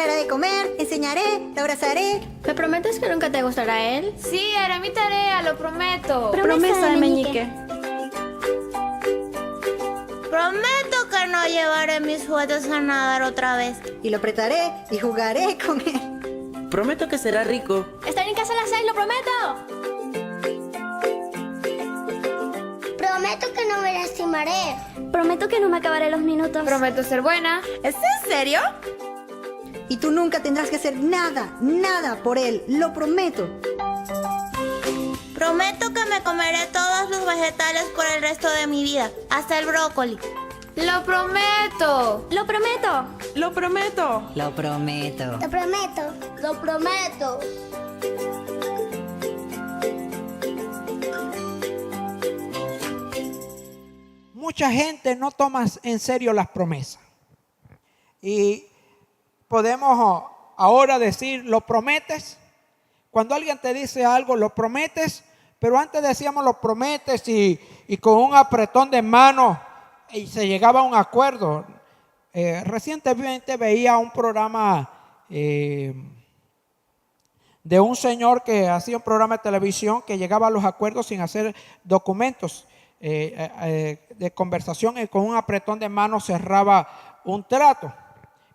dará de comer, enseñaré, lo abrazaré. ¿Me prometes que nunca te gustará él? Sí, haré mi tarea, lo prometo. Promesa de meñique. Prometo que no llevaré mis juguetes a nadar otra vez. Y lo apretaré y jugaré con él. Prometo que será rico. Estaré en casa a las 6, lo prometo. Prometo que no me lastimaré. Prometo que no me acabaré los minutos. Prometo ser buena. ¿Es en serio? Y tú nunca tendrás que hacer nada, nada por él, lo prometo. Prometo que me comeré todos los vegetales por el resto de mi vida, hasta el brócoli. Lo prometo. Lo prometo. Lo prometo. Lo prometo. Lo prometo. Lo prometo. Mucha gente no toma en serio las promesas. Y podemos ahora decir, ¿lo prometes? Cuando alguien te dice algo, ¿lo prometes? Pero antes decíamos, ¿lo prometes? Y con un apretón de mano y se llegaba a un acuerdo. Recientemente veía un programa de un señor que hacía un programa de televisión que llegaba a los acuerdos sin hacer documentos de conversación, y con un apretón de mano cerraba un trato.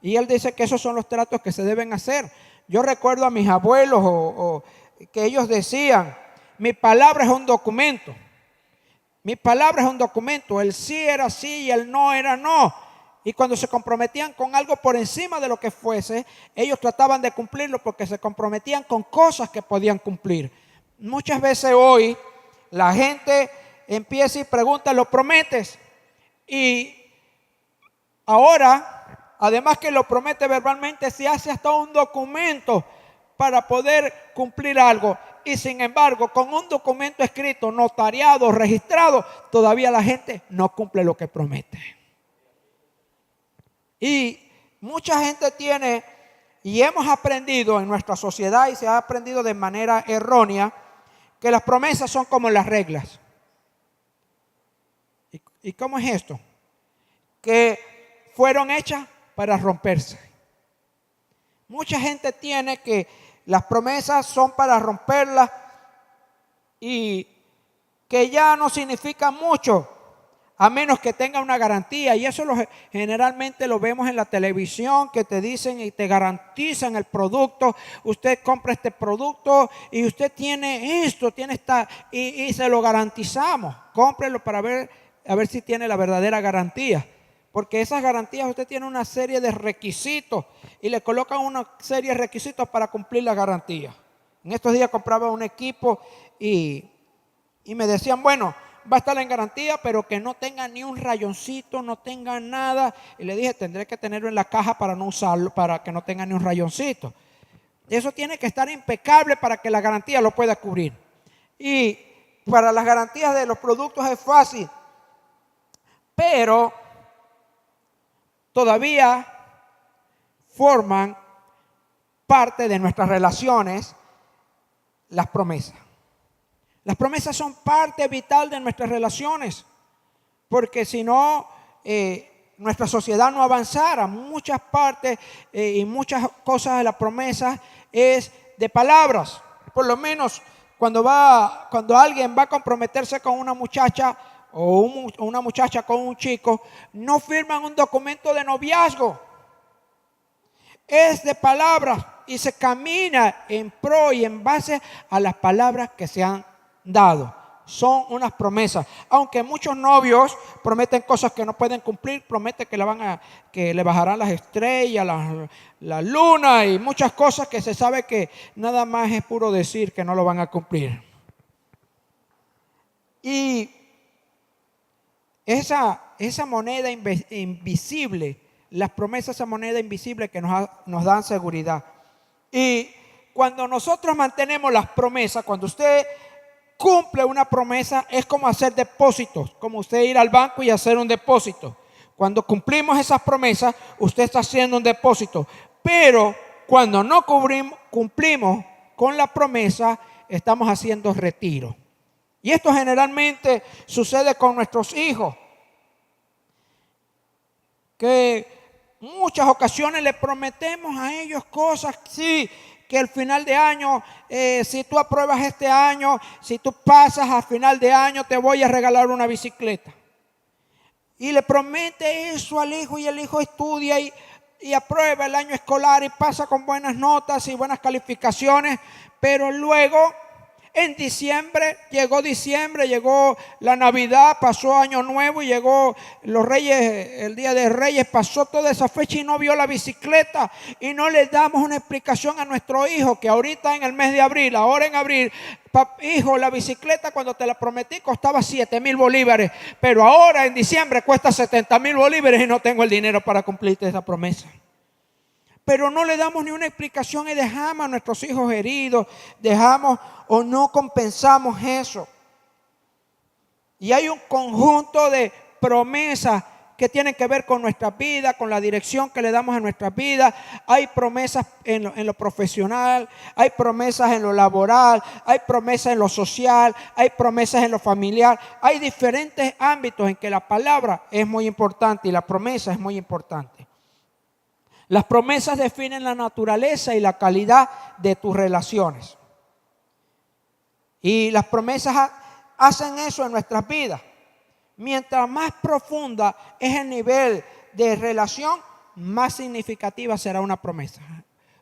Y él dice que esos son los tratos que se deben hacer. Yo recuerdo a mis abuelos que ellos decían, mi palabra es un documento. Mi palabra es un documento. El sí era sí y el no era no. Y cuando se comprometían con algo por encima de lo que fuese, ellos trataban de cumplirlo porque se comprometían con cosas que podían cumplir. Muchas veces hoy la gente empieza y pregunta, ¿lo prometes? Y ahora, además que lo promete verbalmente, se hace hasta un documento para poder cumplir algo. Y sin embargo, con un documento escrito, notariado, registrado, todavía la gente no cumple lo que promete. Y mucha gente tiene, y hemos aprendido en nuestra sociedad, y se ha aprendido de manera errónea, que las promesas son como las reglas. ¿Y cómo es esto? Que fueron hechas para romperse. Mucha gente tiene que las promesas son para romperlas y que ya no significa mucho a menos que tenga una garantía. Y eso generalmente lo vemos en la televisión, que te dicen y te garantizan el producto. Usted compra este producto y usted tiene esto, tiene esta, y se lo garantizamos. Cómprelo para ver, a ver si tiene la verdadera garantía. Porque esas garantías usted tiene una serie de requisitos y le colocan una serie de requisitos para cumplir la garantía. En estos días compraba un equipo y me decían, bueno, va a estar en garantía, pero que no tenga ni un rayoncito, no tenga nada. Y le dije, tendré que tenerlo en la caja para no usarlo, para que no tenga ni un rayoncito. Eso tiene que estar impecable para que la garantía lo pueda cubrir. Y para las garantías de los productos es fácil, pero todavía forman parte de nuestras relaciones las promesas. Las promesas son parte vital de nuestras relaciones, porque si no, nuestra sociedad no avanzara. Muchas partes y muchas cosas de las promesas es de palabras. Por lo menos cuando alguien va a comprometerse con una muchacha o una muchacha con un chico, no firman un documento de noviazgo. Es de palabras y se camina en pro y en base a las palabras que se han dado. Son unas promesas. Aunque muchos novios prometen cosas que no pueden cumplir, prometen que le bajarán las estrellas, la luna y muchas cosas que se sabe que nada más es puro decir que no lo van a cumplir. Y esa moneda invisible, las promesas, esa moneda invisible que nos dan seguridad. Y cuando nosotros mantenemos las promesas, cuando usted cumple una promesa, es como hacer depósitos, como usted ir al banco y hacer un depósito. Cuando cumplimos esas promesas, usted está haciendo un depósito. Pero cuando no cumplimos con la promesa, estamos haciendo retiro. Y esto generalmente sucede con nuestros hijos, que muchas ocasiones le prometemos a ellos cosas, sí, que al final de año, si tú apruebas este año, si tú pasas a final de año, te voy a regalar una bicicleta. Y le promete eso al hijo y el hijo estudia y aprueba el año escolar y pasa con buenas notas y buenas calificaciones, pero luego en diciembre, llegó la Navidad, pasó Año Nuevo y llegó los Reyes, el Día de Reyes, pasó toda esa fecha y no vio la bicicleta y no le damos una explicación a nuestro hijo que ahorita en el mes de abril, ahora en abril, hijo, la bicicleta cuando te la prometí costaba 7,000 bolívares, pero ahora en diciembre cuesta 70,000 bolívares y no tengo el dinero para cumplirte esa promesa. Pero no le damos ni una explicación y dejamos a nuestros hijos heridos, dejamos o no compensamos eso. Y hay un conjunto de promesas que tienen que ver con nuestra vida, con la dirección que le damos a nuestra vida. Hay promesas en lo profesional, hay promesas en lo laboral, hay promesas en lo social, hay promesas en lo familiar. Hay diferentes ámbitos en que la palabra es muy importante y la promesa es muy importante. Las promesas definen la naturaleza y la calidad de tus relaciones. Y las promesas hacen eso en nuestras vidas. Mientras más profunda es el nivel de relación, más significativa será una promesa.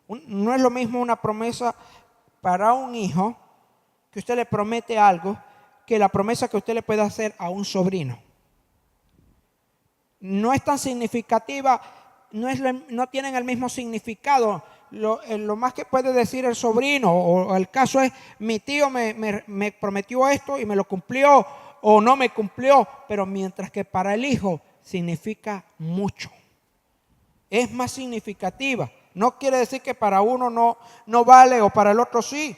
No es lo mismo una promesa para un hijo, que usted le promete algo, que la promesa que usted le puede hacer a un sobrino. No es tan significativa. No tienen el mismo significado. Lo más que puede decir el sobrino o el caso es mi tío me prometió esto y me lo cumplió o no me cumplió, pero mientras que para el hijo significa mucho, es más significativa. No quiere decir que para uno no vale o para el otro sí.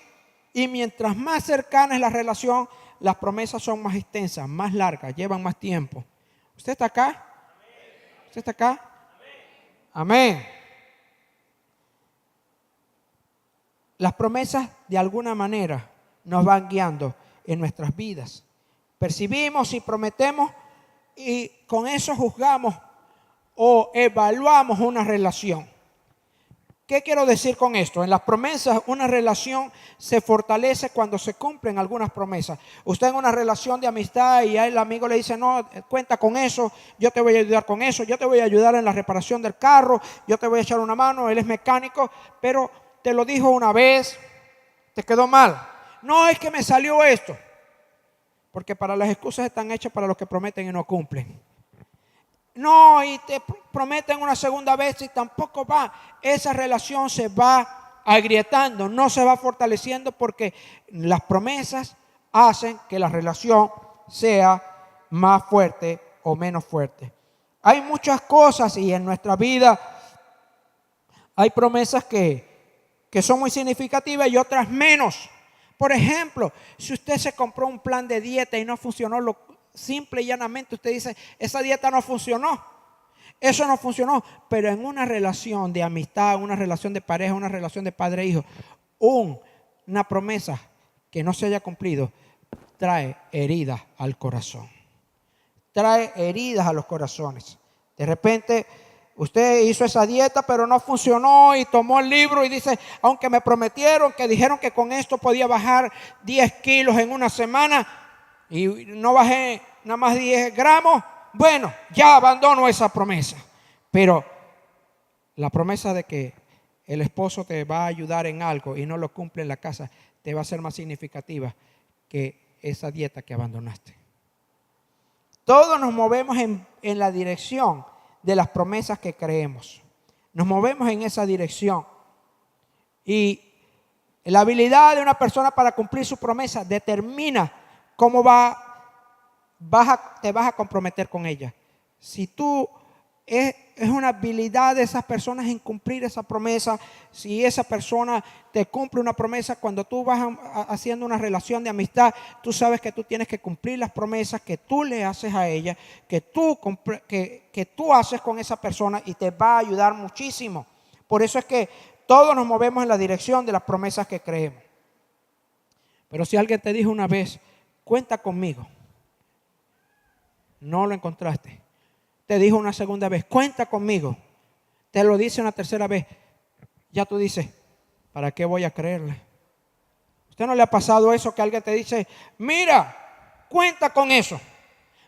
Y mientras más cercana es la relación, las promesas son más extensas, más largas, llevan más tiempo. ¿Usted está acá? ¿Usted está acá? Amén. Las promesas de alguna manera nos van guiando en nuestras vidas. Percibimos y prometemos y con eso juzgamos o evaluamos una relación. ¿Qué quiero decir con esto? En las promesas, una relación se fortalece cuando se cumplen algunas promesas. Usted en una relación de amistad y el amigo le dice, no, cuenta con eso, yo te voy a ayudar con eso, yo te voy a ayudar en la reparación del carro, yo te voy a echar una mano, él es mecánico, pero te lo dijo una vez, te quedó mal. No, es que me salió esto. Porque para las excusas están hechas para los que prometen y no cumplen. No, y te prometen una segunda vez y tampoco va. Esa relación se va agrietando, no se va fortaleciendo porque las promesas hacen que la relación sea más fuerte o menos fuerte. Hay muchas cosas y en nuestra vida hay promesas que son muy significativas y otras menos. Por ejemplo, si usted se compró un plan de dieta y no funcionó, simple y llanamente usted dice, esa dieta no funcionó, eso no funcionó. Pero en una relación de amistad, una relación de pareja, una relación de padre e hijo, una promesa que no se haya cumplido trae heridas al corazón. Trae heridas a los corazones. De repente usted hizo esa dieta pero no funcionó y tomó el libro y dice, aunque me prometieron, que dijeron que con esto podía bajar 10 kilos en una semana y no bajé nada más 10 gramos, bueno, ya abandono esa promesa. Pero la promesa de que el esposo te va a ayudar en algo y no lo cumple en la casa, te va a ser más significativa que esa dieta que abandonaste. Todos nos movemos en la dirección de las promesas que creemos. Nos movemos en esa dirección. Y la habilidad de una persona para cumplir su promesa determina cómo te vas a comprometer con ella. Si tú es una habilidad de esas personas en cumplir esa promesa. Si esa persona te cumple una promesa, cuando tú vas haciendo una relación de amistad, tú sabes que tú tienes que cumplir las promesas que tú le haces a ella, que tú haces con esa persona, y te va a ayudar muchísimo. Por eso es que todos nos movemos en la dirección de las promesas que creemos. Pero si alguien te dijo una vez, cuenta conmigo, no lo encontraste. Te dijo una segunda vez, cuenta conmigo, te lo dice una tercera vez, ya tú dices, ¿para qué voy a creerle? ¿Usted no le ha pasado eso que alguien te dice, mira, cuenta con eso?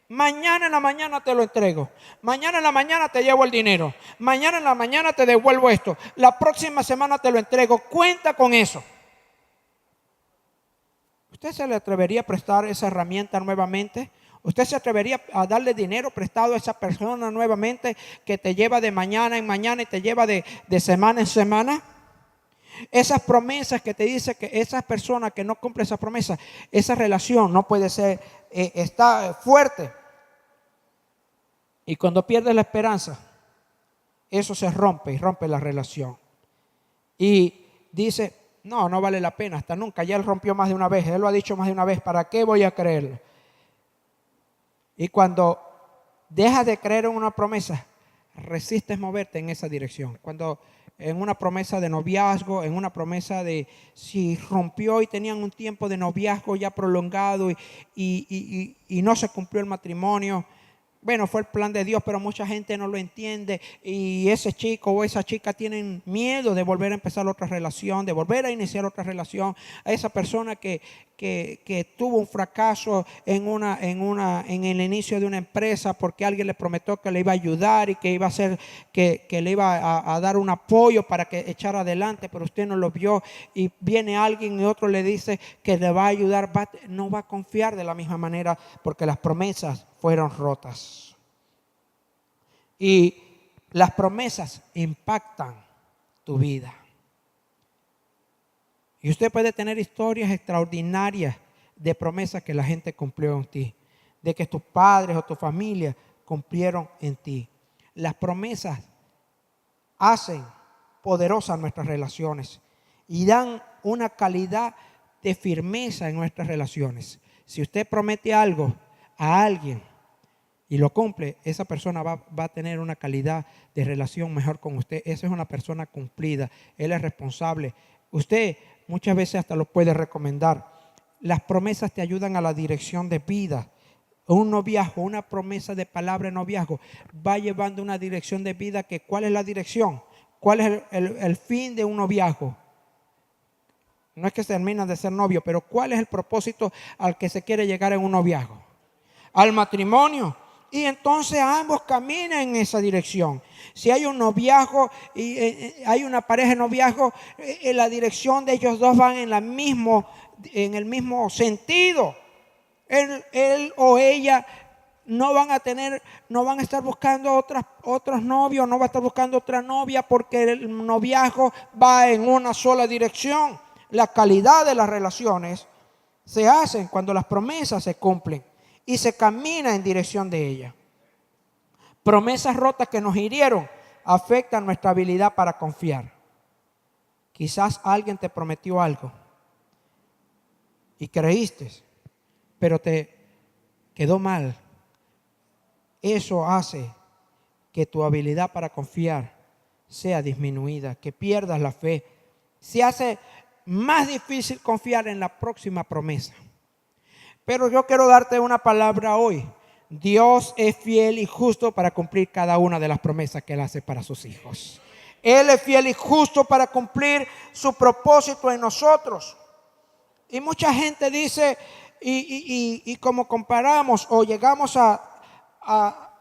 Mañana en la mañana te lo entrego. Mañana en la mañana te llevo el dinero. Mañana en la mañana te devuelvo esto. La próxima semana te lo entrego. Cuenta con eso. ¿Usted se le atrevería a prestar esa herramienta nuevamente? ¿Usted se atrevería a darle dinero prestado a esa persona nuevamente que te lleva de mañana en mañana y te lleva de semana en semana? Esas promesas que te dice que esas personas que no cumplen esa promesa, esa relación no puede ser, está fuerte. Y cuando pierdes la esperanza, eso se rompe y rompe la relación. Y dice, no vale la pena, hasta nunca. Ya él rompió más de una vez, él lo ha dicho más de una vez, ¿para qué voy a creerlo? Y cuando dejas de creer en una promesa, resistes moverte en esa dirección. Cuando en una promesa de noviazgo, en una promesa de si rompió y tenían un tiempo de noviazgo ya prolongado y no se cumplió el matrimonio. Bueno, fue el plan de Dios, pero mucha gente no lo entiende y ese chico o esa chica tienen miedo de volver a empezar otra relación, de volver a iniciar otra relación. A esa persona que tuvo un fracaso en el inicio de una empresa porque alguien le prometió que le iba a ayudar y que iba a hacer, que le iba a dar un apoyo para que echara adelante, pero usted no lo vio y viene alguien y otro le dice que le va a ayudar, no va a confiar de la misma manera porque las promesas fueron rotas. Y las promesas impactan tu vida. Y usted puede tener historias extraordinarias de promesas que la gente cumplió en ti, de que tus padres o tu familia cumplieron en ti. Las promesas hacen poderosas nuestras relaciones y dan una calidad de firmeza en nuestras relaciones. Si usted promete algo a alguien y lo cumple, esa persona va a tener una calidad de relación mejor con usted. Esa es una persona cumplida, él es responsable. Usted muchas veces hasta lo puede recomendar. Las promesas te ayudan a la dirección de vida. Un noviazgo, una promesa de palabra de noviazgo va llevando una dirección de vida que, ¿cuál es la dirección? ¿Cuál es el fin de un noviazgo? No es que se termina de ser novio, pero ¿cuál es el propósito al que se quiere llegar en un noviazgo? Al matrimonio. Y entonces ambos caminan en esa dirección. Si hay un noviazgo y hay una pareja de noviazgo, la dirección de ellos dos van en el mismo sentido. Él o ella no van a estar buscando otros novios, no va a estar buscando otra novia porque el noviazgo va en una sola dirección. La calidad de las relaciones se hacen cuando las promesas se cumplen y se camina en dirección de ella. Promesas rotas que nos hirieron afectan nuestra habilidad para confiar. Quizás alguien te prometió algo y creíste, pero te quedó mal. Eso hace que tu habilidad para confiar sea disminuida, que pierdas la fe. Se hace más difícil confiar en la próxima promesa. Pero yo quiero darte una palabra hoy. Dios es fiel y justo para cumplir cada una de las promesas que Él hace para sus hijos. Él es fiel y justo para cumplir su propósito en nosotros. Y mucha gente dice, y como comparamos o llegamos a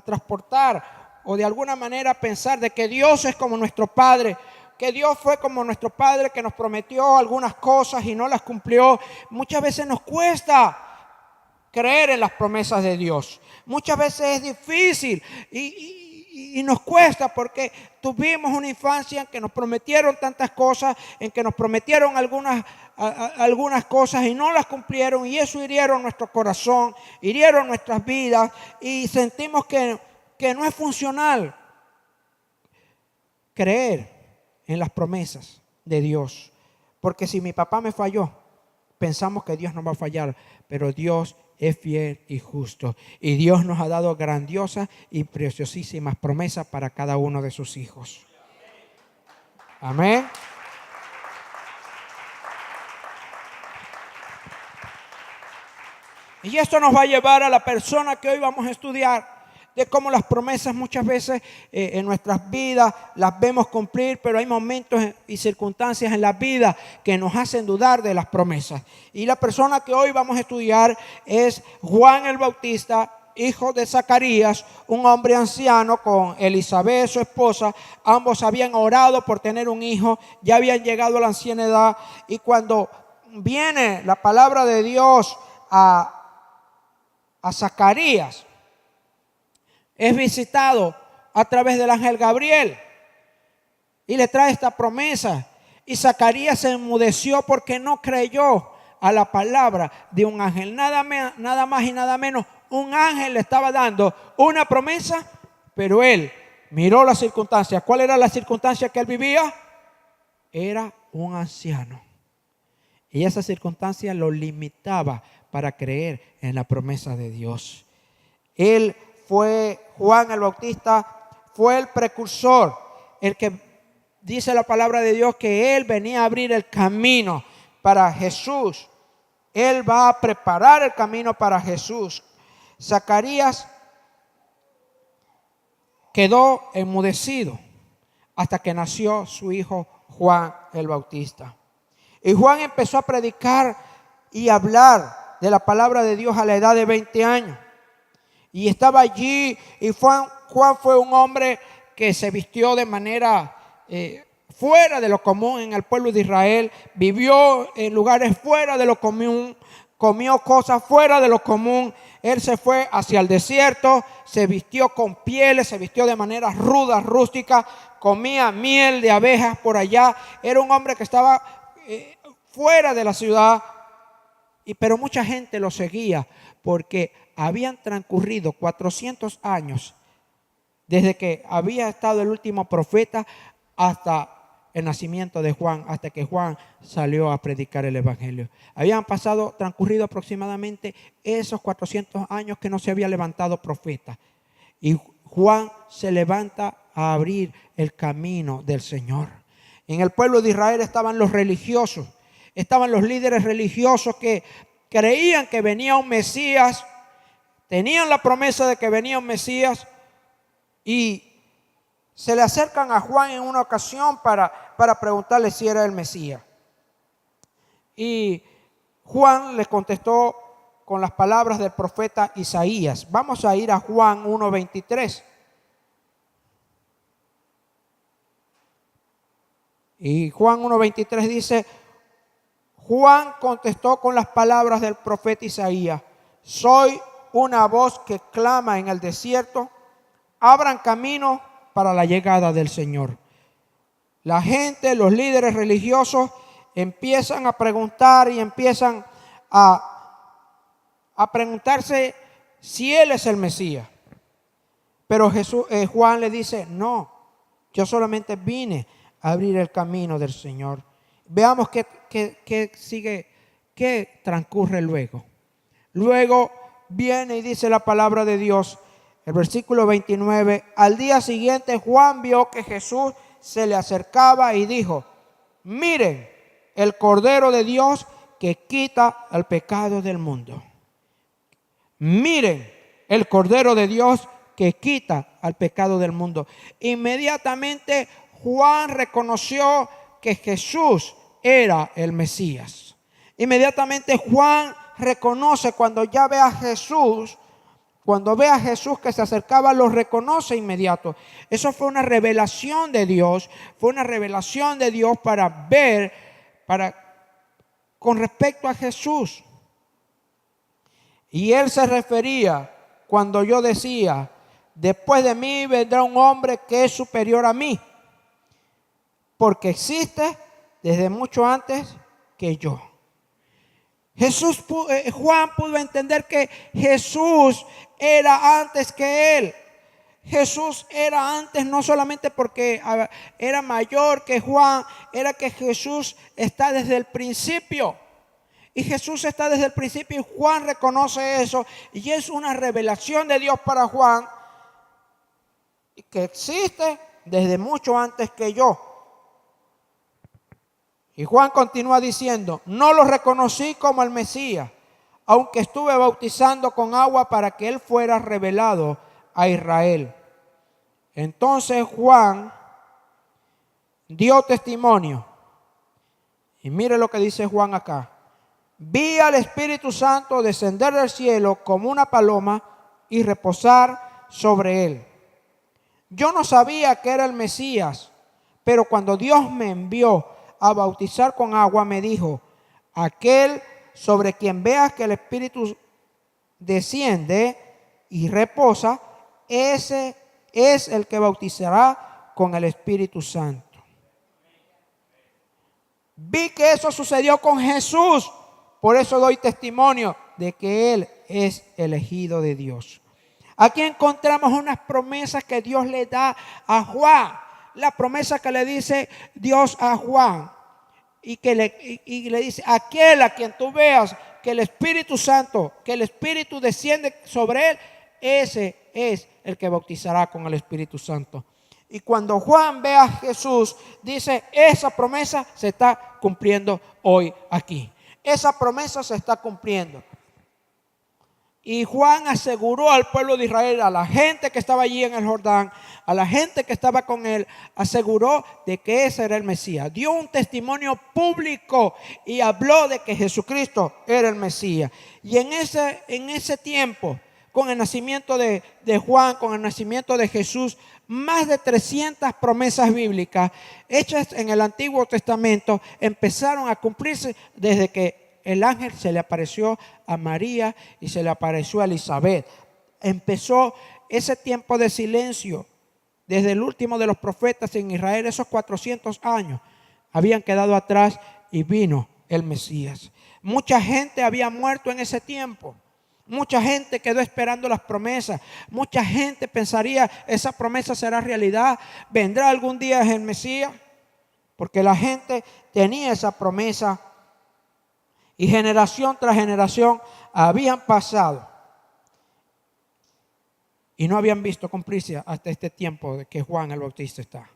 transportar o de alguna manera pensar de que Dios es como nuestro Padre, que Dios fue como nuestro Padre que nos prometió algunas cosas y no las cumplió. Muchas veces nos cuesta creer en las promesas de Dios. Muchas veces es difícil y nos cuesta porque tuvimos una infancia en que nos prometieron tantas cosas, en que nos prometieron algunas cosas y no las cumplieron, y eso hirieron nuestro corazón, hirieron nuestras vidas y sentimos que no es funcional creer en las promesas de Dios. Porque si mi papá me falló, pensamos que Dios no va a fallar, pero Dios es fiel y justo. Y Dios nos ha dado grandiosas y preciosísimas promesas para cada uno de sus hijos. Amén. Y esto nos va a llevar a la persona que hoy vamos a estudiar. de cómo las promesas muchas veces en nuestras vidas las vemos cumplir, pero hay momentos y circunstancias en la vida que nos hacen dudar de las promesas. Y la persona que hoy vamos a estudiar es Juan el Bautista, hijo de Zacarías, un hombre anciano con Elizabeth, su esposa. Ambos habían orado por tener un hijo, ya habían llegado a la anciana edad, y cuando viene la palabra de Dios a Zacarías, es visitado a través del ángel Gabriel y le trae esta promesa. Y Zacarías se enmudeció porque no creyó a la palabra de un ángel. Nada más y nada menos, un ángel le estaba dando una promesa, pero él miró las circunstancias. ¿Cuál era la circunstancia que él vivía? Era un anciano. Y esa circunstancia lo limitaba para creer en la promesa de Dios. Juan el Bautista fue el precursor, el que dice la palabra de Dios que él venía a abrir el camino para Jesús. Él va a preparar el camino para Jesús. Zacarías quedó enmudecido hasta que nació su hijo Juan el Bautista. Y Juan empezó a predicar y hablar de la palabra de Dios a la edad de 20 años. Y estaba allí, y Juan fue un hombre que se vistió de manera fuera de lo común en el pueblo de Israel. Vivió en lugares fuera de lo común, comió cosas fuera de lo común. Él se fue hacia el desierto, se vistió con pieles, se vistió de manera ruda, rústica, comía miel de abejas por allá. Era un hombre que estaba fuera de la ciudad, pero mucha gente lo seguía porque habían transcurrido 400 años desde que había estado el último profeta hasta el nacimiento de Juan, hasta que Juan salió a predicar el evangelio. Habían transcurrido aproximadamente esos 400 años que no se había levantado profeta. Y Juan se levanta a abrir el camino del Señor. En el pueblo de Israel estaban los religiosos, estaban los líderes religiosos que creían que venía un Mesías, tenían la promesa de que venía un Mesías, y se le acercan a Juan en una ocasión para preguntarle si era el Mesías. Y Juan les contestó con las palabras del profeta Isaías. Vamos a ir a Juan 1:23. Y Juan 1:23 dice: Juan contestó con las palabras del profeta Isaías: soy una voz que clama en el desierto, abran camino para la llegada del Señor. La gente, los líderes religiosos empiezan a preguntar y empiezan a preguntarse si Él es el Mesías. Pero Juan le dice: no, yo solamente vine a abrir el camino del Señor. Veamos qué sigue, qué transcurre luego. Luego viene y dice la palabra de Dios, el versículo 29. Al día siguiente Juan vio que Jesús se le acercaba y dijo: miren, el Cordero de Dios que quita el pecado del mundo. Miren, el Cordero de Dios que quita el pecado del mundo. Inmediatamente Juan reconoció que Jesús era el Mesías. Inmediatamente Juan reconoce, cuando ya ve a Jesús, cuando ve a Jesús que se acercaba, lo reconoce inmediato. Eso fue una revelación de Dios, fue una revelación de Dios para ver, con respecto a Jesús. Y él se refería cuando yo decía: después de mí vendrá un hombre que es superior a mí, porque existe desde mucho antes que yo. Juan pudo entender que Jesús era antes que él. Jesús era antes no solamente porque era mayor que Juan, era que Jesús está desde el principio. Y Jesús está desde el principio y Juan reconoce eso. Y es una revelación de Dios para Juan, que existe desde mucho antes que yo. Y Juan continúa diciendo: no lo reconocí como el Mesías, aunque estuve bautizando con agua para que él fuera revelado a Israel. Entonces Juan dio testimonio. Y mire lo que dice Juan acá. Vi al Espíritu Santo descender del cielo como una paloma y reposar sobre él. Yo no sabía que era el Mesías, pero cuando Dios me envió a bautizar con agua, me dijo: aquel sobre quien veas que el Espíritu desciende y reposa, ese es el que bautizará con el Espíritu Santo. Vi que eso sucedió con Jesús, por eso doy testimonio de que Él es elegido de Dios. Aquí encontramos unas promesas que Dios le da a Juan. La promesa que le dice Dios a Juan y le dice: aquel a quien tú veas que el Espíritu Santo, que el Espíritu desciende sobre él, ese es el que bautizará con el Espíritu Santo. Y cuando Juan ve a Jesús, dice: esa promesa se está cumpliendo hoy aquí. Esa promesa se está cumpliendo. Y Juan aseguró al pueblo de Israel, a la gente que estaba allí en el Jordán, a la gente que estaba con él, aseguró de que ese era el Mesías. Dio un testimonio público y habló de que Jesucristo era el Mesías. Y en ese tiempo, con el nacimiento de Juan, con el nacimiento de Jesús, más de 300 promesas bíblicas hechas en el Antiguo Testamento empezaron a cumplirse desde que el ángel se le apareció a María y se le apareció a Elizabeth. Empezó ese tiempo de silencio desde el último de los profetas en Israel. Esos 400 años habían quedado atrás y vino el Mesías. Mucha gente había muerto en ese tiempo. Mucha gente quedó esperando las promesas. Mucha gente pensaría: esa promesa será realidad. ¿Vendrá algún día el Mesías? Porque la gente tenía esa promesa. Y generación tras generación habían pasado y no habían visto cumplirse hasta este tiempo de que Juan el Bautista está.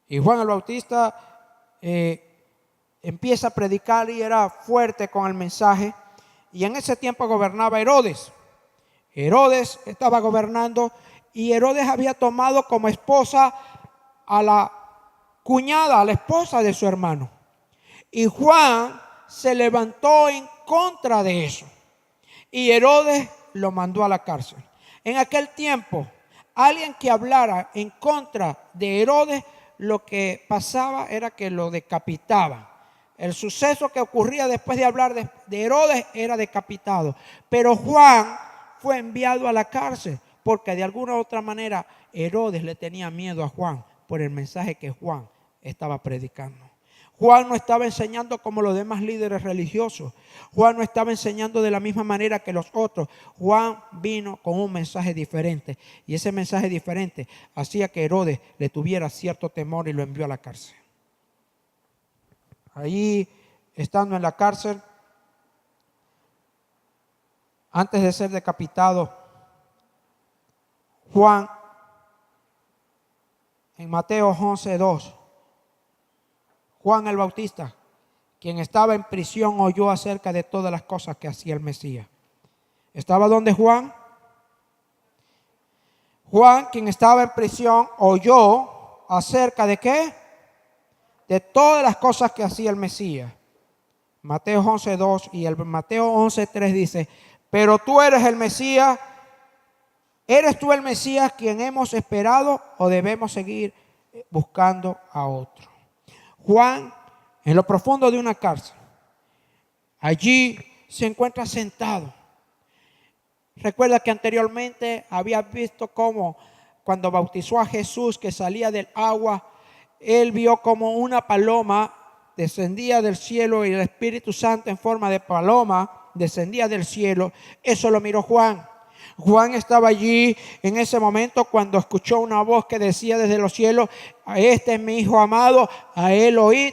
Y Juan el Bautista empieza a predicar y era fuerte con el mensaje. Y en ese tiempo gobernaba Herodes. Herodes estaba gobernando y Herodes había tomado como esposa a la cuñada, a la esposa de su hermano. Y Juan se levantó en contra de eso y Herodes lo mandó a la cárcel. En aquel tiempo, alguien que hablara en contra de Herodes, lo que pasaba era que lo decapitaban. El suceso que ocurría después de hablar de Herodes era decapitado. Pero Juan fue enviado a la cárcel porque de alguna u otra manera Herodes le tenía miedo a Juan por el mensaje que Juan estaba predicando. Juan no estaba enseñando como los demás líderes religiosos. Juan no estaba enseñando de la misma manera que los otros. Juan vino con un mensaje diferente. Y ese mensaje diferente hacía que Herodes le tuviera cierto temor y lo envió a la cárcel. Allí, estando en la cárcel, antes de ser decapitado, Juan, en Mateo 11:2, Juan el Bautista, quien estaba en prisión, oyó acerca de todas las cosas que hacía el Mesías. ¿Estaba donde Juan? Juan, quien estaba en prisión, oyó acerca de ¿qué? De todas las cosas que hacía el Mesías. Mateo 11:2 y el Mateo 11:3 dice: pero tú eres el Mesías. ¿Eres tú el Mesías quien hemos esperado o debemos seguir buscando a otro? Juan, en lo profundo de una cárcel, allí se encuentra sentado. Recuerda que anteriormente había visto cómo cuando bautizó a Jesús, que salía del agua, él vio como una paloma descendía del cielo y el Espíritu Santo en forma de paloma descendía del cielo. Eso lo miró Juan. Juan estaba allí en ese momento cuando escuchó una voz que decía desde los cielos: este es mi Hijo amado, a él oíd.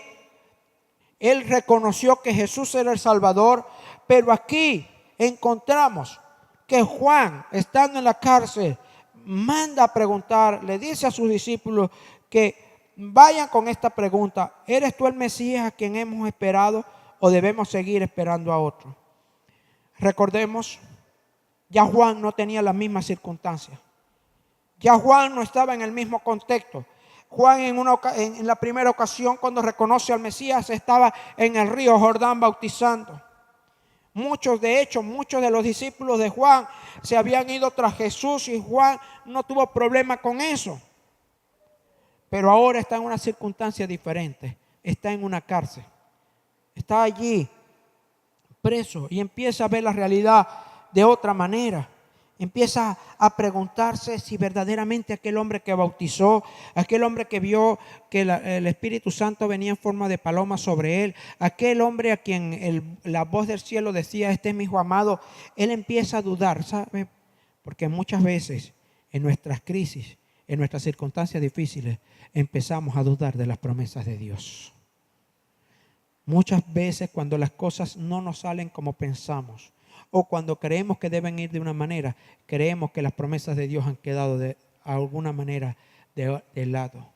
Él reconoció que Jesús era el Salvador, pero aquí encontramos que Juan, estando en la cárcel, manda a preguntar, le dice a sus discípulos que vayan con esta pregunta: ¿eres tú el Mesías a quien hemos esperado o debemos seguir esperando a otro? Recordemos Ya Juan no tenía las mismas circunstancias. Ya Juan no estaba en el mismo contexto. Juan en la primera ocasión, cuando reconoce al Mesías, estaba en el río Jordán bautizando. Muchos de los discípulos de Juan se habían ido tras Jesús y Juan no tuvo problema con eso. Pero ahora está en una circunstancia diferente. Está en una cárcel. Está allí preso y empieza a ver la realidad de otra manera. Empieza a preguntarse si verdaderamente aquel hombre que bautizó, aquel hombre que vio que el Espíritu Santo venía en forma de paloma sobre él, aquel hombre a quien la voz del cielo decía, este es mi hijo amado, él empieza a dudar, ¿sabe? Porque muchas veces en nuestras crisis, en nuestras circunstancias difíciles, empezamos a dudar de las promesas de Dios. Muchas veces cuando las cosas no nos salen como pensamos, o cuando creemos que deben ir de una manera, creemos que las promesas de Dios han quedado de alguna manera de lado.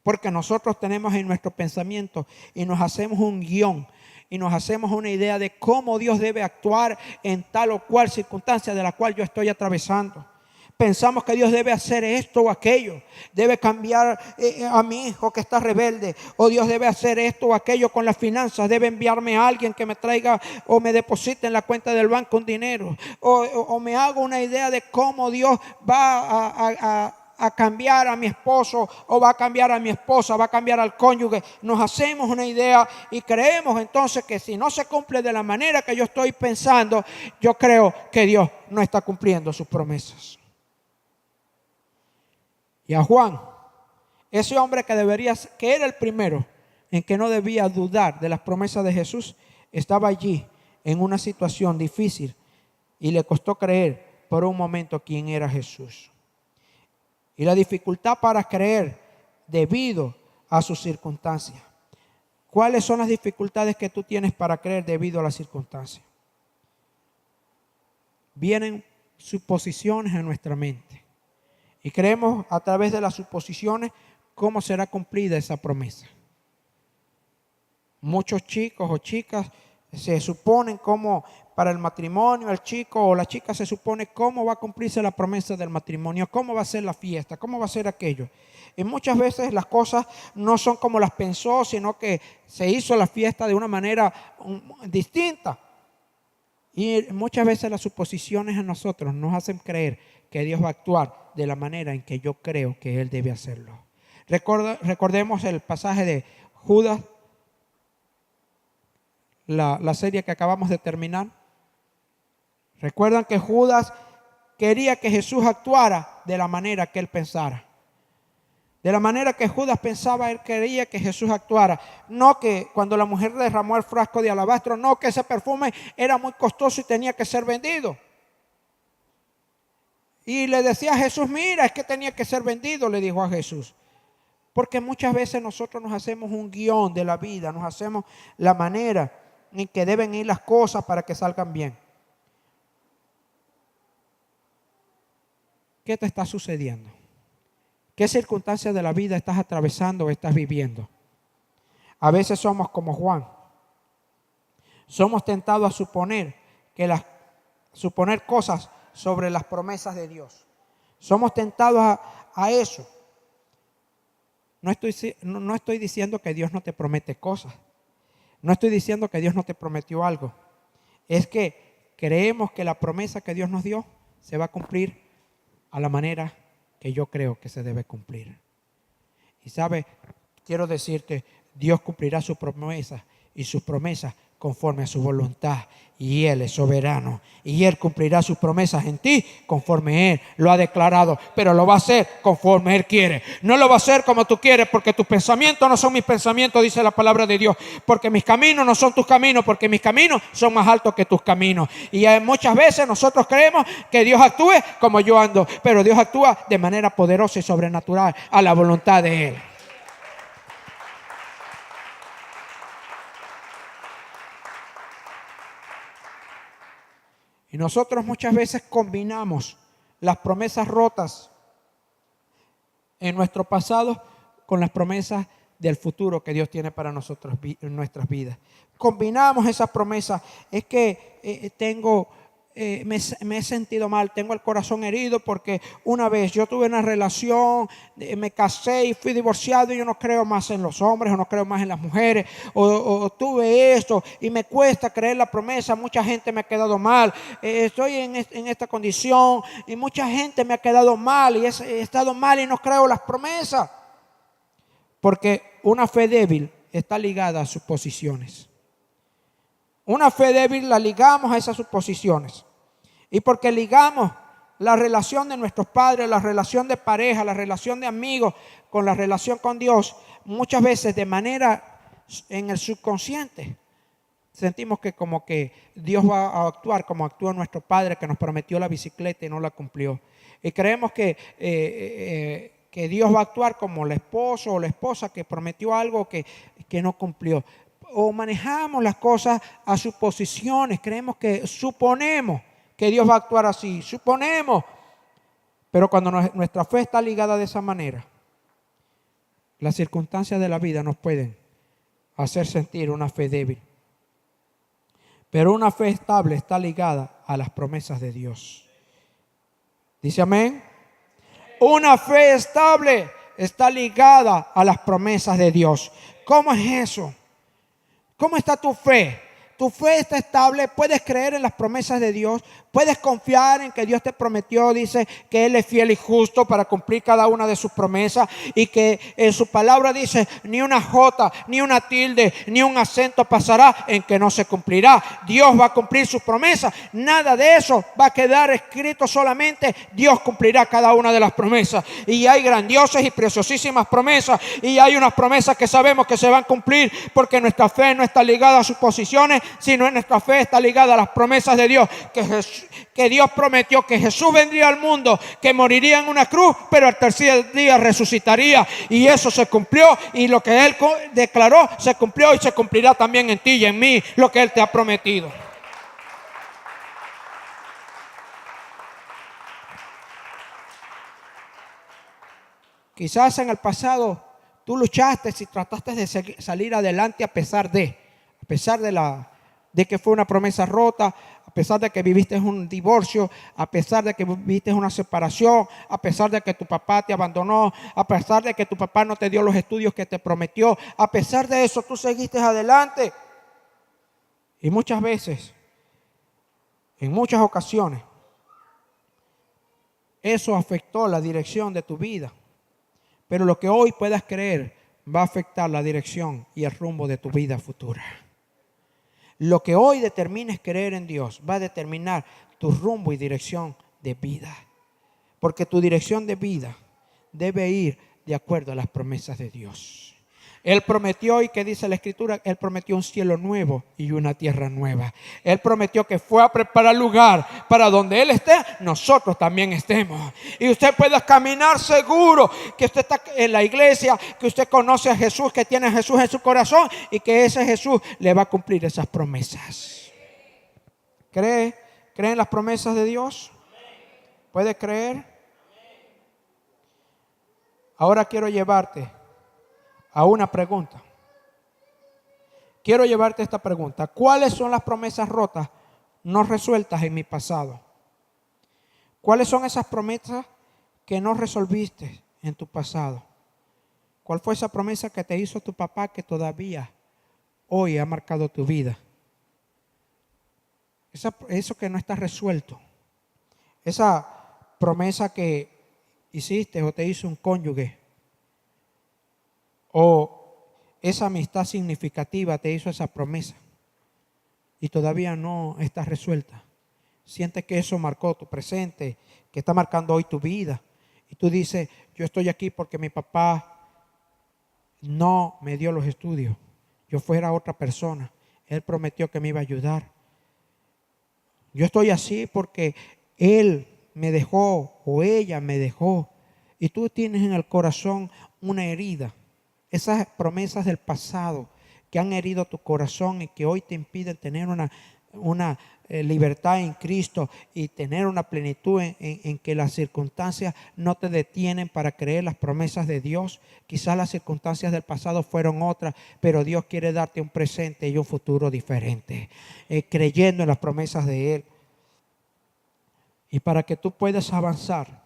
Porque nosotros tenemos en nuestro pensamiento y nos hacemos un guión y nos hacemos una idea de cómo Dios debe actuar en tal o cual circunstancia de la cual yo estoy atravesando. Pensamos que Dios debe hacer esto o aquello, debe cambiar a mi hijo que está rebelde, o Dios debe hacer esto o aquello con las finanzas, debe enviarme a alguien que me traiga o me deposite en la cuenta del banco un dinero, o me hago una idea de cómo Dios va a cambiar a mi esposo, o va a cambiar a mi esposa, va a cambiar al cónyuge. Nos hacemos una idea y creemos entonces que si no se cumple de la manera que yo estoy pensando, yo creo que Dios no está cumpliendo sus promesas. Y a Juan, ese hombre que era el primero en que no debía dudar de las promesas de Jesús, estaba allí en una situación difícil y le costó creer por un momento quién era Jesús. Y la dificultad para creer debido a sus circunstancias. ¿Cuáles son las dificultades que tú tienes para creer debido a las circunstancias? Vienen suposiciones a nuestra mente. Y creemos a través de las suposiciones cómo será cumplida esa promesa. Muchos chicos o chicas se suponen cómo para el matrimonio, el chico o la chica se supone cómo va a cumplirse la promesa del matrimonio, cómo va a ser la fiesta, cómo va a ser aquello. Y muchas veces las cosas no son como las pensó, sino que se hizo la fiesta de una manera distinta. Y muchas veces las suposiciones a nosotros nos hacen creer que Dios va a actuar de la manera en que yo creo que Él debe hacerlo. Recordemos el pasaje de Judas, la serie que acabamos de terminar. Recuerdan que Judas quería que Jesús actuara de la manera que él pensara. De la manera que Judas pensaba, él quería que Jesús actuara. No que cuando la mujer derramó el frasco de alabastro, no que ese perfume era muy costoso y tenía que ser vendido. Y le decía a Jesús, mira, es que tenía que ser vendido, le dijo a Jesús. Porque muchas veces nosotros nos hacemos un guión de la vida, nos hacemos la manera en que deben ir las cosas para que salgan bien. ¿Qué te está sucediendo? ¿Qué circunstancias de la vida estás atravesando o estás viviendo? A veces somos como Juan. Somos tentados a suponer cosas sobre las promesas de Dios. Somos tentados a eso. No estoy diciendo que Dios no te promete cosas. No estoy diciendo que Dios no te prometió algo. Es que creemos que la promesa que Dios nos dio se va a cumplir a la manera que yo creo que se debe cumplir. Y sabe, quiero decirte, Dios cumplirá sus promesas y sus promesas conforme a su voluntad, y Él es soberano, y Él cumplirá sus promesas en ti conforme Él lo ha declarado, pero lo va a hacer conforme Él quiere. No lo va a hacer como tú quieres, porque tus pensamientos no son mis pensamientos, dice la palabra de Dios, porque mis caminos no son tus caminos, porque mis caminos son más altos que tus caminos. Y muchas veces nosotros creemos que Dios actúe como yo ando, pero Dios actúa de manera poderosa y sobrenatural a la voluntad de Él. Y nosotros muchas veces combinamos las promesas rotas en nuestro pasado con las promesas del futuro que Dios tiene para nosotros en nuestras vidas. Combinamos esas promesas. Es que tengo me he sentido mal, tengo el corazón herido porque una vez yo tuve una relación, me casé y fui divorciado y yo no creo más en los hombres o no creo más en las mujeres o tuve esto y me cuesta creer la promesa, mucha gente me ha quedado mal, estoy en esta condición y mucha gente me ha quedado mal y he estado mal y no creo las promesas, porque una fe débil está ligada a suposiciones. Una fe débil la ligamos a esas suposiciones. Y porque ligamos la relación de nuestros padres, la relación de pareja, la relación de amigos con la relación con Dios, muchas veces de manera en el subconsciente sentimos que como que Dios va a actuar como actúa nuestro padre que nos prometió la bicicleta y no la cumplió. Y creemos que Dios va a actuar como el esposo o la esposa que prometió algo que no cumplió. O manejamos las cosas a suposiciones, suponemos que Dios va a actuar así, suponemos. Pero cuando nuestra fe está ligada de esa manera, las circunstancias de la vida nos pueden hacer sentir una fe débil. Pero una fe estable está ligada a las promesas de Dios. ¿Dice amén? Una fe estable está ligada a las promesas de Dios. ¿Cómo es eso? ¿Cómo está tu fe? Tu fe está estable, puedes creer en las promesas de Dios, puedes confiar en que Dios te prometió, dice que Él es fiel y justo para cumplir cada una de sus promesas y que en su palabra dice ni una jota, ni una tilde, ni un acento pasará en que no se cumplirá. Dios va a cumplir sus promesas, nada de eso va a quedar escrito, solamente Dios cumplirá cada una de las promesas. Y hay grandiosas y preciosísimas promesas y hay unas promesas que sabemos que se van a cumplir porque nuestra fe no está ligada a sus posiciones, sino nuestra fe está ligada a las promesas de Dios, que Dios prometió que Jesús vendría al mundo, que moriría en una cruz, pero al tercer día resucitaría, y eso se cumplió, y lo que Él declaró se cumplió y se cumplirá también en ti y en mí, lo que Él te ha prometido. Quizás en el pasado tú luchaste y trataste de salir adelante a pesar de que fue una promesa rota, a pesar de que viviste un divorcio, a pesar de que viviste una separación, a pesar de que tu papá te abandonó, a pesar de que tu papá no te dio los estudios que te prometió, a pesar de eso tú seguiste adelante. Y muchas veces, en muchas ocasiones, eso afectó la dirección de tu vida. Pero lo que hoy puedas creer va a afectar la dirección y el rumbo de tu vida futura. Lo que hoy determines creer en Dios va a determinar tu rumbo y dirección de vida. Porque tu dirección de vida debe ir de acuerdo a las promesas de Dios. Él prometió, y que dice la Escritura, Él prometió un cielo nuevo y una tierra nueva. Él prometió que fue a preparar lugar para donde Él esté, nosotros también estemos. Y usted pueda caminar seguro que usted está en la iglesia, que usted conoce a Jesús, que tiene a Jesús en su corazón y que ese Jesús le va a cumplir esas promesas. ¿Cree en las promesas de Dios? ¿Puede creer? Ahora quiero llevarte a una pregunta. Quiero llevarte esta pregunta. ¿Cuáles son las promesas rotas no resueltas en mi pasado? ¿Cuáles son esas promesas que no resolviste en tu pasado? ¿Cuál fue esa promesa que te hizo tu papá que todavía hoy ha marcado tu vida? Eso que no está resuelto. Esa promesa que hiciste o te hizo un cónyuge. O esa amistad significativa te hizo esa promesa y todavía no está resuelta. Sientes que eso marcó tu presente, que está marcando hoy tu vida. Y tú dices, yo estoy aquí porque mi papá no me dio los estudios. Yo fuera otra persona. Él prometió que me iba a ayudar. Yo estoy así porque él me dejó o ella me dejó. Y tú tienes en el corazón una herida. Esas promesas del pasado que han herido tu corazón y que hoy te impiden tener una libertad en Cristo y tener una plenitud en que las circunstancias no te detienen para creer las promesas de Dios. Quizás las circunstancias del pasado fueron otras, pero Dios quiere darte un presente y un futuro diferente, creyendo en las promesas de Él. Y para que tú puedas avanzar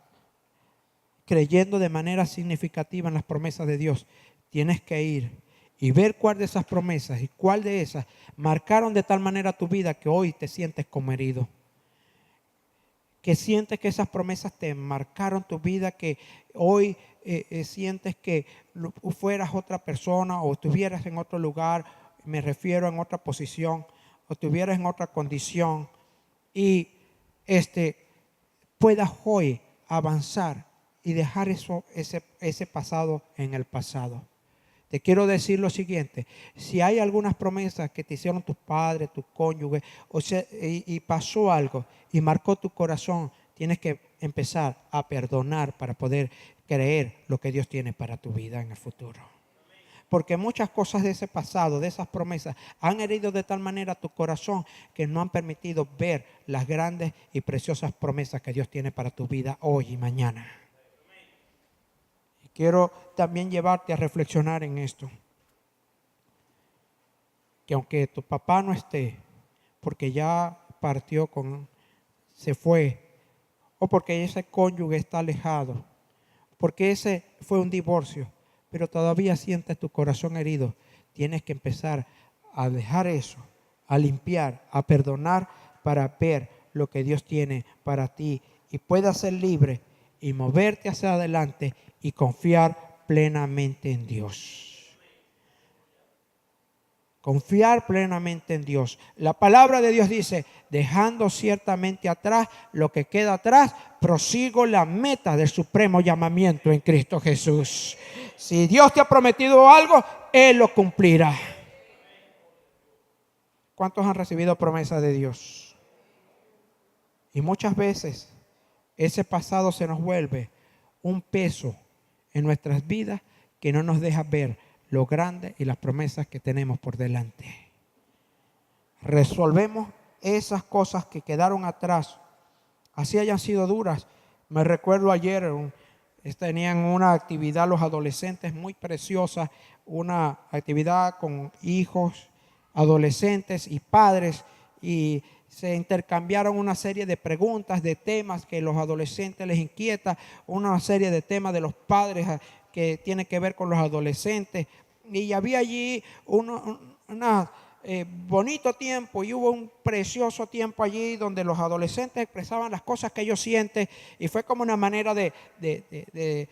creyendo de manera significativa en las promesas de Dios, tienes que ir y ver cuál de esas promesas y cuál de esas marcaron de tal manera tu vida que hoy te sientes como herido. Que sientes que esas promesas te marcaron tu vida, que hoy sientes que fueras otra persona o estuvieras en otro lugar, me refiero en otra posición, o estuvieras en otra condición y puedas hoy avanzar y dejar ese pasado en el pasado. Te quiero decir lo siguiente: si hay algunas promesas que te hicieron tus padres, tu cónyuge, y pasó algo y marcó tu corazón, tienes que empezar a perdonar para poder creer lo que Dios tiene para tu vida en el futuro. Porque muchas cosas de ese pasado, de esas promesas, han herido de tal manera tu corazón que no han permitido ver las grandes y preciosas promesas que Dios tiene para tu vida hoy y mañana. Quiero también llevarte a reflexionar en esto. Que aunque tu papá no esté, porque ya partió, se fue, o porque ese cónyuge está alejado, porque ese fue un divorcio, pero todavía sientes tu corazón herido, tienes que empezar a dejar eso, a limpiar, a perdonar para ver lo que Dios tiene para ti y puedas ser libre y moverte hacia adelante y confiar plenamente en Dios. Confiar plenamente en Dios. La palabra de Dios dice: dejando ciertamente atrás lo que queda atrás, prosigo la meta del supremo llamamiento en Cristo Jesús. Si Dios te ha prometido algo, Él lo cumplirá. ¿Cuántos han recibido promesas de Dios? Y muchas veces ese pasado se nos vuelve un peso en nuestras vidas que no nos deja ver lo grande y las promesas que tenemos por delante. Resolvemos esas cosas que quedaron atrás, así hayan sido duras. Me recuerdo ayer, tenían una actividad los adolescentes muy preciosa, una actividad con hijos, adolescentes y padres, y se intercambiaron una serie de preguntas, de temas que los adolescentes les inquieta, una serie de temas de los padres que tienen que ver con los adolescentes. Y había allí un bonito tiempo y hubo un precioso tiempo allí donde los adolescentes expresaban las cosas que ellos sienten, y fue como una manera de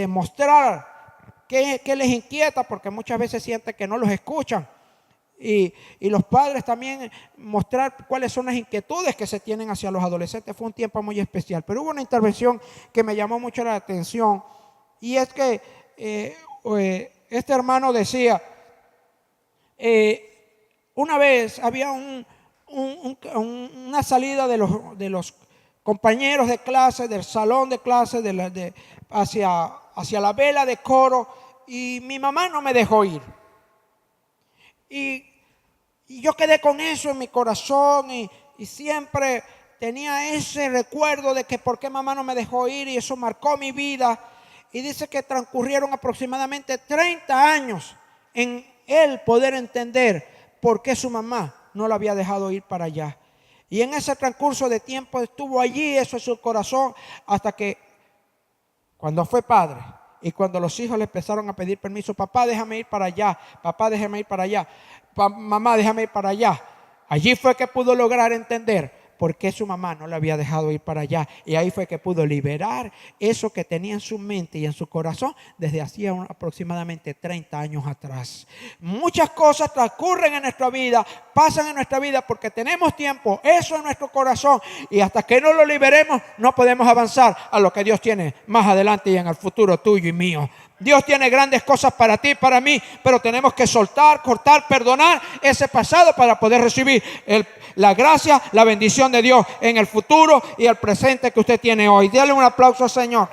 mostrar qué les inquieta, porque muchas veces sienten que no los escuchan. Y los padres también mostrar cuáles son las inquietudes que se tienen hacia los adolescentes. Fue un tiempo muy especial, pero hubo una intervención que me llamó mucho la atención, y es que este hermano decía, una vez había una salida de los compañeros de clase, del salón de clase, hacia la vela de coro, y mi mamá no me dejó ir. Y yo quedé con eso en mi corazón y siempre tenía ese recuerdo de que por qué mamá no me dejó ir, y eso marcó mi vida. Y dice que transcurrieron aproximadamente 30 años en él poder entender por qué su mamá no lo había dejado ir para allá. Y en ese transcurso de tiempo estuvo allí eso en su corazón, hasta que cuando fue padre y cuando los hijos le empezaron a pedir permiso: papá, déjame ir para allá, papá, déjame ir para allá, mamá, déjame ir para allá. Allí fue que pudo lograr entender por qué su mamá no le había dejado ir para allá. Y ahí fue que pudo liberar eso que tenía en su mente y en su corazón desde hacía aproximadamente 30 años atrás. Muchas cosas transcurren en nuestra vida, pasan en nuestra vida porque tenemos tiempo, eso en nuestro corazón. Y hasta que no lo liberemos, no podemos avanzar a lo que Dios tiene más adelante y en el futuro tuyo y mío. Dios tiene grandes cosas para ti y para mí, pero tenemos que soltar, cortar, perdonar ese pasado para poder recibir la gracia, la bendición de Dios en el futuro y el presente que usted tiene hoy. Dale un aplauso al Señor.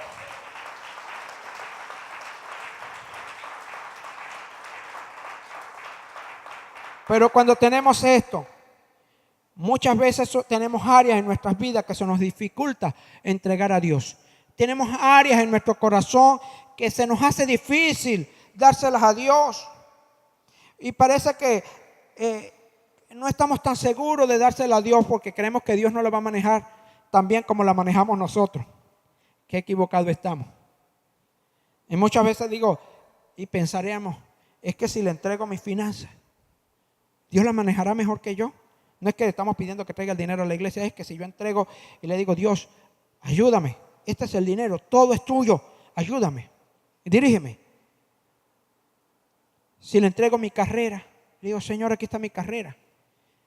Pero cuando tenemos esto, muchas veces tenemos áreas en nuestras vidas que se nos dificulta entregar a Dios. Tenemos áreas en nuestro corazón que se nos hace difícil dárselas a Dios. Y parece que no estamos tan seguros de dárselas a Dios porque creemos que Dios no lo va a manejar tan bien como la manejamos nosotros. Qué equivocado estamos. Y muchas veces digo, y pensaremos, es que si le entrego mis finanzas, Dios la manejará mejor que yo. No es que le estamos pidiendo que traiga el dinero a la iglesia, es que si yo entrego y le digo, Dios, ayúdame, este es el dinero, todo es tuyo, ayúdame, dirígeme. Si le entrego mi carrera, le digo, Señor, aquí está mi carrera.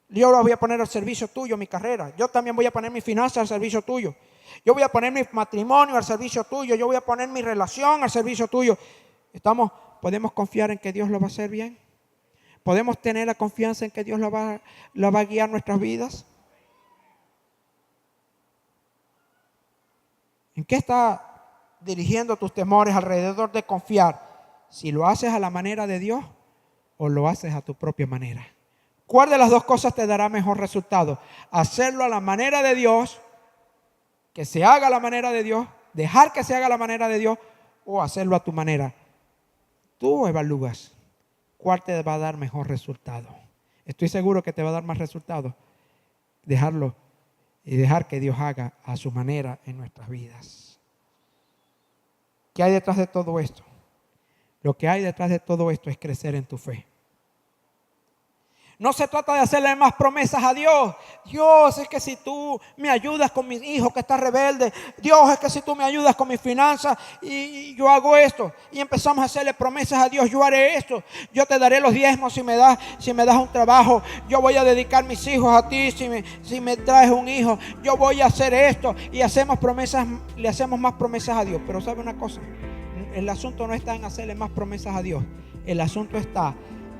Yo la voy a poner al servicio tuyo, mi carrera. Yo también voy a poner mis finanzas al servicio tuyo. Yo voy a poner mi matrimonio al servicio tuyo. Yo voy a poner mi relación al servicio tuyo. ¿Podemos confiar en que Dios lo va a hacer bien? ¿Podemos tener la confianza en que Dios lo va a guiar nuestras vidas? ¿En qué está dirigiendo tus temores alrededor de confiar? Si lo haces a la manera de Dios o lo haces a tu propia manera. ¿Cuál de las dos cosas te dará mejor resultado? Hacerlo a la manera de Dios, que se haga a la manera de Dios, dejar que se haga a la manera de Dios, o hacerlo a tu manera. Tú evalúas cuál te va a dar mejor resultado. Estoy seguro que te va a dar más resultado dejarlo y dejar que Dios haga a su manera en nuestras vidas. ¿Qué hay detrás de todo esto? Lo que hay detrás de todo esto es crecer en tu fe. No se trata de hacerle más promesas a Dios. Dios, es que si tú me ayudas con mi hijo que está rebelde. Dios, es que si tú me ayudas con mis finanzas y yo hago esto. Y empezamos a hacerle promesas a Dios. Yo haré esto. Yo te daré los diezmos si me das un trabajo. Yo voy a dedicar mis hijos a ti si me traes un hijo. Yo voy a hacer esto. Y hacemos promesas, le hacemos más promesas a Dios. Pero ¿sabe una cosa? El asunto no está en hacerle más promesas a Dios. El asunto está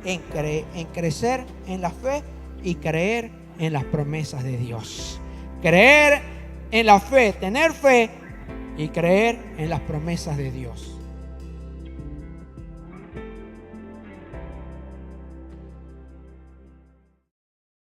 en crecer en la fe y creer en las promesas de Dios. Creer en la fe, tener fe y creer en las promesas de Dios.